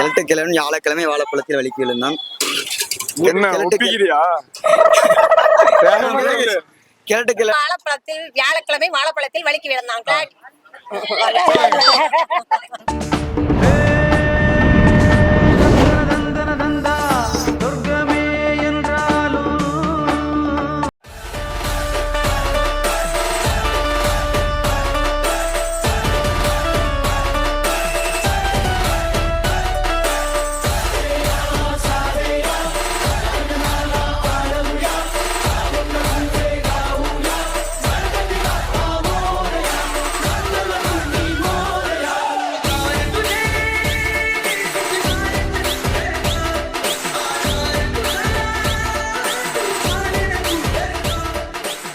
கிழட்டு கிழவன் வியாழக்கிழமை வாழைப்பழத்தில் வலிக்கு விழுந்தான். என்ன ஒப்பிக்கிறியா? கிழட்டு கிழவன் வாழைப்பழத்தில் வியாழக்கிழமை வாழைப்பழத்தில் வலிக்கு விழுந்தான்.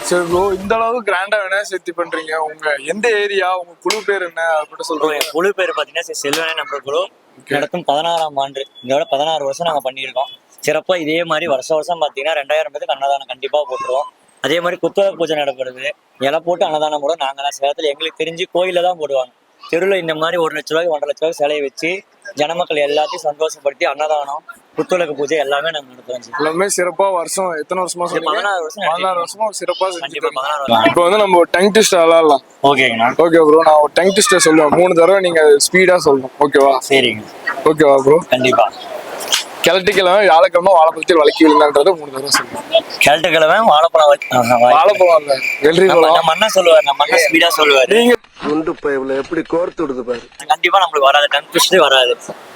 சரி ப்ரோ, இந்த அளவுக்கு கிராண்டா விநாயகர் சதுர்த்தி பண்றீங்க. உங்க எந்த ஏரியா, உங்க குழு பேர் என்ன அப்படி சொல்றீங்க? குழு பேர் பாத்தீங்கன்னா செல்வனே நம்ம குழு நடத்தும் 16ஆம் ஆண்டு. இதோட 16 வருஷம் நாங்க பண்ணியிருக்கோம். சிறப்பா இதே மாதிரி வருஷம் பாத்தீங்கன்னா 2000 பேருக்கு அன்னதானம் கண்டிப்பா போட்டுருவோம். அதே மாதிரி குத்துவிளக்கு பூஜை நடைபெறுது. இலை போட்டு அன்னதானம் போட நாங்களாம் சேலத்துல எங்களுக்கு தெரிஞ்சு கோயில தான் போடுவாங்க. தெருவில் இந்த மாதிரி 1 லட்ச ரூபாய்க்கு 1.5 லட்ச ரூபாய்க்கு சிலையை வச்சு ஜனமக்கள் எல்லாத்தையும் சந்தோஷப்படுத்தி அன்னதானம் குத்துவிளக்கு பூஜை எல்லாமே நாங்க நடத்துறோம். எல்லாமே சிறப்பா வருஷம் எத்தனை வருஷமா சொன்னீங்க? 16 வருஷமா சிறப்பா கண்டிப்பா செஞ்சுட்டு 16 வருஷம். இப்போ வந்து நம்ம ஒரு டங் டெஸ்ட் விளையாடலாம். ஓகேங்கண்ணா. ஓகே ப்ரோ, நான் ஒரு டங் டெஸ்ட் சொல்லுவேன். 3 தடவை நீங்க ஸ்பீடா சொல்லணும். ஓகேவா? சரிங்க. ஓகேவா ப்ரோ? கண்டிப்பா. கிழட்டுக்கிழமை வியாழக்கிழமை வாழைப்பழத்தில் வலிக்கு விழுந்தான்றது 3 தடவை சொல்லுவேன். கிழட்டுக்கிழமை வாழைப்பழம் வாழைப்பழம் இல்ல, வெள்ளரி பழம். நம்ம அண்ணன் சொல்லுவார், நம்ம அண்ணன் ஸ்பீடா சொல்லுவாரு. நீங்க குண்டு பைப்ல எப்படி கோர்த்து விடுது பாரு. கண்டிப்பா நம்மளுக்கு வராது, டங் ட்விஸ்ட் வராது.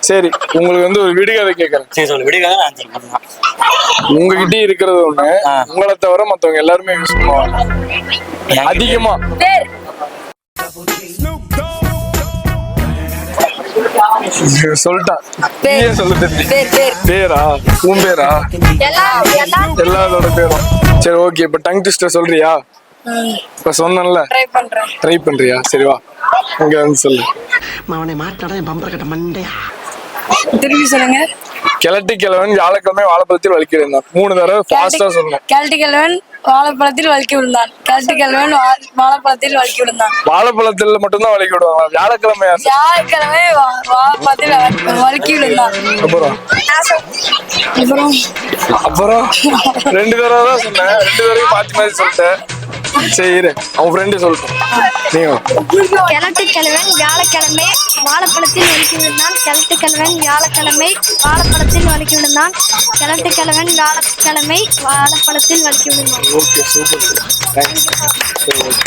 சரி, உங்களுக்கு வந்து ஒரு விடுகதை கேட்கறேன். சரி சொல்லு, விடுங்க ஆன்சர் பண்ணலாம். உங்ககிட்ட இருக்கிறது ஒண்ணு, உங்களை தவிர மத்தவங்க எல்லாருமே யூஸ் பண்ணுவாங்க அதிகமா. சொல்லிட்டான். நீயே சொல்லு தெரிஞ்சு. பேரா? உன் பேரா? எல்லாரோட பேரும். சரி ஓகே, இப்ப டங் ட்விஸ்டர் சொல்றியா? இப்ப சொன்னேன்ல, ட்ரை பண்றியா? சரி வா, இங்க வந்து சொல்லு. அவனை மாட்டாடா என் பம்பர கட்ட மண்டையா. திருப்பி சொல்லுங்க. கிழட்டுக்கிழவன் வியாழக்கிழமை வாழைப்பழத்தில் வலிக்கு விழுந்தான். 3 தடவை ஃபாஸ்டா சொல்லணும். கிழட்டுக்கிழவன் வாழைப்பழத்தில் வலிக்கு விழுந்தான். கிழட்டுக்கிழவன் வாழைப்பழத்தில் வலிக்கு விழுந்தான். வாழைப்பழத்துல மட்டும்தான் வலிக்கு விடுவாங்க. வியாழக்கிழமை வியாழக்கிழமை வாழைப்பழத்தில் வலிக்கு விழுந்தான். அப்புறம் அப்புறம் 2 தடவை தான் சொன்னேன். 2 தடவையும் மாத்தி மாத்தி சொல்லிட்டேன். சரி, அவன் ஃப்ரெண்டு சொல்லிட்டேன். நீங்க கிழட்டுக்கிழவன் வியாழக்கிழமை வாழைப்பழத்தில் வலிக்கு விழுந்தான். கிழட்டுக்கிழவன் வியாழக்கிழமை வாழைப்பழத்தில் வலிக்கு விழுந்தான். கிழட்டுக்கிழவன் வியாழக்கிழமை வாழைப்பழத்தில் வலிக்கு விழுந்தான். Okay, super super, thanks. சரி ஓகே.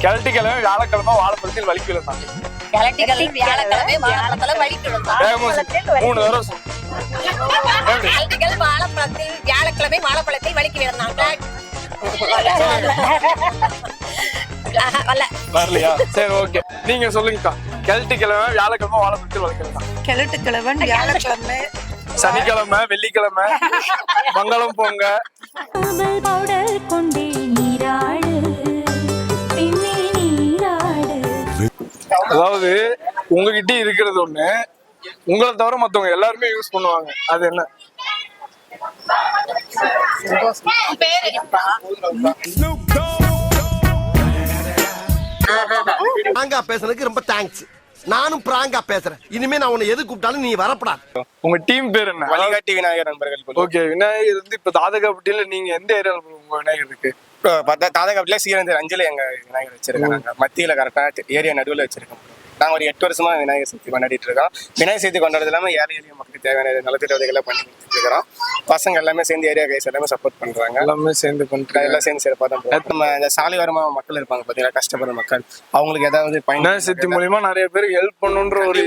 கிழட்டுக்கிழமை வியாழக்கிழமை வாழைப்பழத்தில் வலிக்கு விழுந்தான். கிழட்டுக்கிழமை வியாழக்கிழமை வாழைப்பழத்தில் வலிக்கு விழுந்தான். 3 தடவை சொல்லு. கிழட்டுக்கிழமை வாழைப்பழத்தில் வியாழக்கிழமை வாழைப்பழத்தில் வலிக்கு விழுந்தான். வரலையா? சரி ஓகே, நீங்க சொல்லுங்கக்கா. கிழட்டுக்கிழமை வியாழக்கிழமை வாழைப்பழத்தில் வலிக்கு விழுந்தான். கிழட்டுக்கிழவன் வியாழக்கிழமை சனிக்கிழமை வெள்ளிக்கிழமை மங்களம் போங்க. அதாவது உங்ககிட்ட இருக்கிறது ஒண்ணு, உங்களை தவிர மத்தவங்க எல்லாருமே யூஸ் பண்ணுவாங்க. அது என்ன? பிராங்கா பேசுறதுக்கு ரொம்ப தேங்க்ஸ். நானும் பிராங்கா பேசுறேன். இனிமே நான் உன்னை எது கூப்பிட்டாலும் நீ வரப்படாது. உங்க டீம் பேர் என்ன? வழிகாட்டி விநாயகர் நண்பர்கள். ஓகே, விநாயகர் வந்து இப்ப தாதகாப்பட்டியில நீங்க எந்த ஏரியால உங்க விநாயகர் இருக்கு? தாதகாப்பட்டில சீரந்தர் அஞ்சலி எங்க விநாயகர் வச்சிருக்காங்க. மத்தியில கரெக்டா ஏரியா நடுவில் வச்சிருக்கோம். நாங்க ஒரு 8 வருஷமா விநாயகர் சதுர்த்தி கொண்டாடிட்டு இருக்கோம். விநாயகர் சதுர்த்தி கொண்டாடுறது இல்லாம ஏழை எளிய மக்களுக்கு தேவையான நலத்திட்ட உதவிகளை பண்ணி கொடுத்துட்டு இருக்கிறோம். பசங்க எல்லாமே சேர்ந்து ஏரியா கைஸ் எல்லாமே சப்போர்ட் பண்றாங்க. எல்லாமே சேர்ந்து பண்றாங்க. எல்லாம் சேர்ந்து சிறப்பாக தான் போகும். நம்ம இந்த சாலையோரமா மக்கள் இருப்பாங்க பாத்தீங்கன்னா, கஷ்டப்படுற மக்கள், அவங்களுக்கு ஏதாவது விநாயகர் சதுர்த்தி மூலியமா நிறைய பேர் ஹெல்ப் பண்ணணுன்ற ஒரு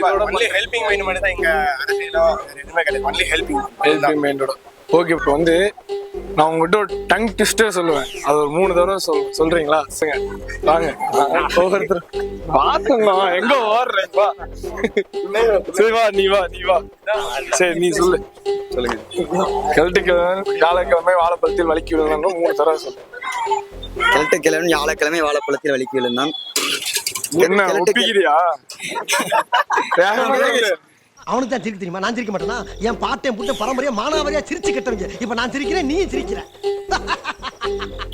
ஹெல்பிங் மைண்ட் மட்டும் தான் இங்க அரசியலோ எதுவுமே கிடையாது. Only helping மைண்டோட. ஓகே, இப்போ வந்து நான் உங்ககிட்ட ஒரு டங் ட்விஸ்டர் சொல்லுவேன். அது ஒரு 3 தடவை சொல்றீங்களா? வாங்க ஒவ்வொருத்தர் பாத்துங்களா, எங்க ஓடுறேப்பா. சரி வா, நீ வா. சரி நீ சொல்லுங்க. கிழட்டுக்கிழமை வியாழக்கிழமை வாழைப்பழத்தில் வலிக்கு விழுந்தான். 3 தடவை சொல்லு. கிழட்டுக்கிழவன் வியாழக்கிழமை வாழைப்பழத்தில் வலிக்கு விழுந்தான். என்ன ஒப்பிக்கிறியா? அவனுக்கு தான் சிரிக்க தெரியுமா? நான் சிரிக்க மாட்டேனா? என் பாட்டையும் புட்ட பரம்பரையா மானாவரியா சிரிச்சு கட்டவங்க. இப்ப நான் சிரிக்கிறேன், நீ சிரிக்கிற.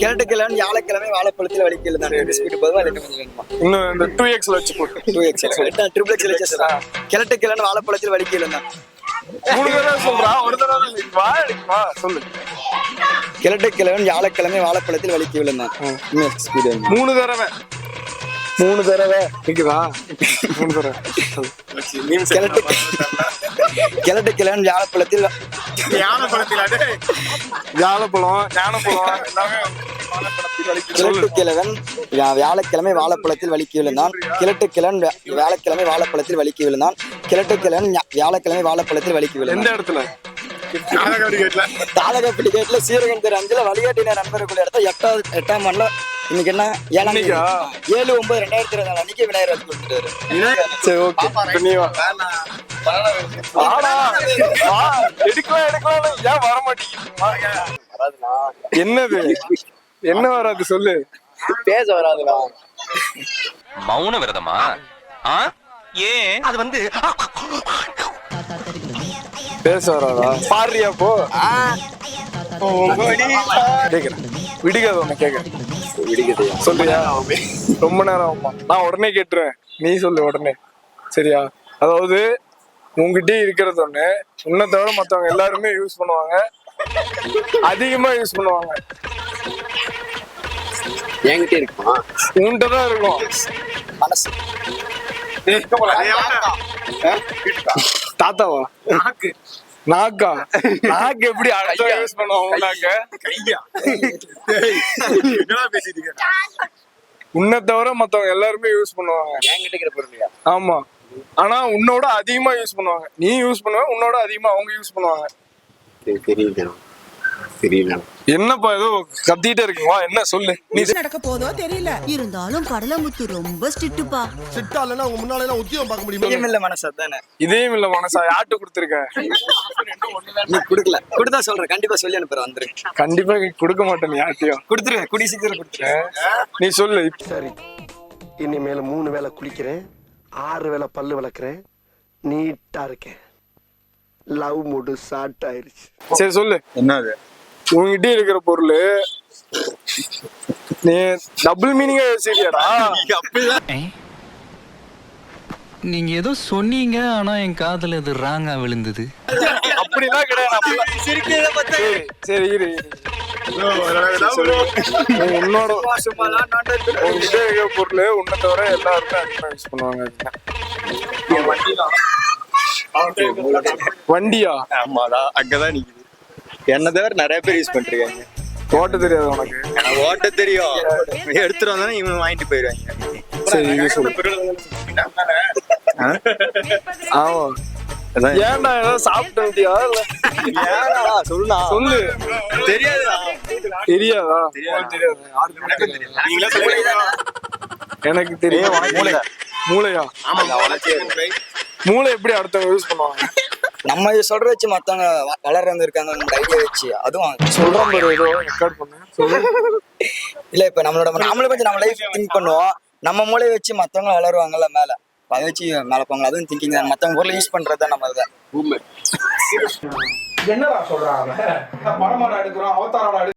கிழட்டுக்கிழவன் வியாழக்கிழமை வாழைப்பழத்தில் வலிக்கு விழுந்தான். ஸ்பீடு போதுமா இல்லை கொஞ்சம் வேணுமா? இன்னும் இந்த 2x வச்சு போட்டு 2x ட்ரிபிள் எக்ஸ் வச்சு சொல்லலாம். கிழட்டுக்கிழவன் வாழைப்பழத்தில் வலிக்கு விழுந்தான். 3 தடவை சொல்றா, ஒரு தடவை வா சொல்லு. கிழட்டுக்கிழவன் வியாழக்கிழமை வாழைப்பழத்தில் வலிக்கு விழுந்தான். ஸ்பீடு 3 தடவை கேக்குதா? 3 தடவை கிழட்டுக்கிழவன் வியாழப்பழத்தில் ஞானப்பழம் எல்லாமே கிழட்டுக்கிழவன் வியாழக்கிழமை வாழைப்பழத்தில் வலிக்கு விழுந்தான். கிழட்டுக்கிழவன் வியாழக்கிழமை வாழைப்பழத்தில் வலிக்கு விழுந்தான். கிழட்டுக்கிழவன் வியாழக்கிழமை வாழைப்பழத்தில் வலிக்கு விழுந்தான். எந்த இடத்துல? தாளகப்பட்டி கேட்ல சீரகன் தெரு 5ல வழிகாட்டின நண்பர்களுடைய இடத்த 8ஆம் ஆண்டுல இன்னைக்கு என்ன 7/9/2024 அன்னைக்கு விநாயகர் வந்து கொடுத்துட்டாரு. சரி, ஓகே. இப்ப நீ வா. வாடா. வா. எடுக்கலாம். ஏன் வர மாட்டீங்க? என்னது? என்ன வராது சொல்லு. பேச வராதுடா. மௌன விரதமா? ஏன்? அது வந்து பேச வராதா? பாடுறியா போ. கேக்குறேன். விடுகாத ஒண்ணு கேக்குறேன். சொல்றியா? ரொம்ப நேரம் ஆகுமா? நான் உடனே கேட்டுருவேன். நீ சொல்லு உடனே. சரியா? அதாவது உங்ககிட்ட இருக்கிறது ஒண்ணு, உன்னை தவிர மத்தவங்க எல்லாருமே யூஸ் பண்ணுவாங்க, அதிகமா யூஸ் பண்ணுவாங்க. என்கிட்ட இருக்குமா? உன்கிட்ட தான் இருக்கும். மனசு. தாத்தாவா? நாக்கா? நாக்கு எப்படி அடுத்த யூஸ் பண்ணுவாங்க? உன்னை தவிர மத்தவங்க எல்லாருமே யூஸ் பண்ணுவாங்க. என்கிட்ட இருக்கிற பொருளையா? ஆமா. ஆனா உன்னோட அதிகமா யூஸ் பண்ணுவாங்க. நீ யூஸ் பண்ணுவ, உன்னோட அதிகமா அவங்க யூஸ் பண்ணுவாங்க. தெரியல. என்னப்பா ஏதோ கத்திட்டே இருக்கீங்களா? என்ன சொல்லு. நீ நடக்க போதோ தெரியல. இருந்தாலும் கடலமுத்து ரொம்ப ஸ்ட்ரிக்ட்டுப்பா. ஸ்ட்ரிக்டா இல்லைன்னா உங்க முன்னால எல்லாம் உத்தியோகம் பார்க்க முடியுமா? இதயம் இல்ல மனசு தானே. இதையும் இல்ல மனசா? யார்கிட்ட கொடுத்துருக்க? நீ குடுக்கல. கொடுத்தா சொல்றேன், கண்டிப்பா சொல்லி அனுப்புறேன். வந்துரு. கண்டிப்பா கொடுக்க மாட்டேன். நீ யார்ட்டையும் கொடுத்துருவேன். குடி சீக்கிரம் கொடுத்துருவேன். நீ சொல்லு. சரி, இனிமேல 3 வேளை குளிக்கிறேன், 6 வேளை பல்லு விளக்குறேன், நீட்டா இருக்கேன். லவ் மூடு ஷார்ட் ஆயிருச்சு. சரி சொல்லு. என்னது? உங்ககிட்ட இருக்கிற பொருள் நீ டபுள் மீனிங்கா யோசிக்கிறியாடா? நீங்க ஏதோ சொன்னீங்க, ஆனா என் காதுல இது ராங்கா விழுந்தது. அப்படிலாம் கிடையாது. சரி இரு. உன்னோட உங்ககிட்ட இருக்கிற பொருள் உன்னை தவிர எல்லாருமே அதிகமா யூஸ் பண்ணுவாங்க. வண்டியா? ஆமாடா, அங்கதான் நிக்குது. என்ன தவிர நிறைய பேர் யூஸ் பண்ணிருக்காங்க. ஓட்ட தெரியாது உனக்கு? எனக்கு ஓட்ட தெரியும். எடுத்துட்டு வந்தா இவங்க வாங்கிட்டு போயிருவாங்க. சரி இது சொல்லு. ஆமா. ஏன்டா ஏதாவது சாப்பிட்டு வந்தியா? சொல்லுடா. சொல்லு. தெரியாதா? தெரியாதா? எனக்கு தெரியும். மூளையா? மூளை எப்படி அடுத்தவங்க யூஸ் பண்ணுவாங்க? நம்ம சொல்ற வச்சு மத்தவங்க வளர்ந்து இருக்காங்க ஐடியா வச்சு. அதுவும் சொல்றோம் பாரு, ஏதோ ரெக்கார்ட் பண்ணு. சொல்லு. இல்ல, இப்ப நம்மளை பத்தி நம்ம லைஃப் திங்க் பண்ணுவோம். நம்ம மூளையை வச்சு மத்தவங்க வளருவாங்கல்ல மேல, அதை வச்சு மேல போவாங்க. அதுவும் திங்கிங் தான். மத்தவங்க பொருளை யூஸ் பண்றதுதான் நம்ம இதை. என்னடா சொல்றாங்க? படமாடா எடுக்கிறோம், அவதாரோட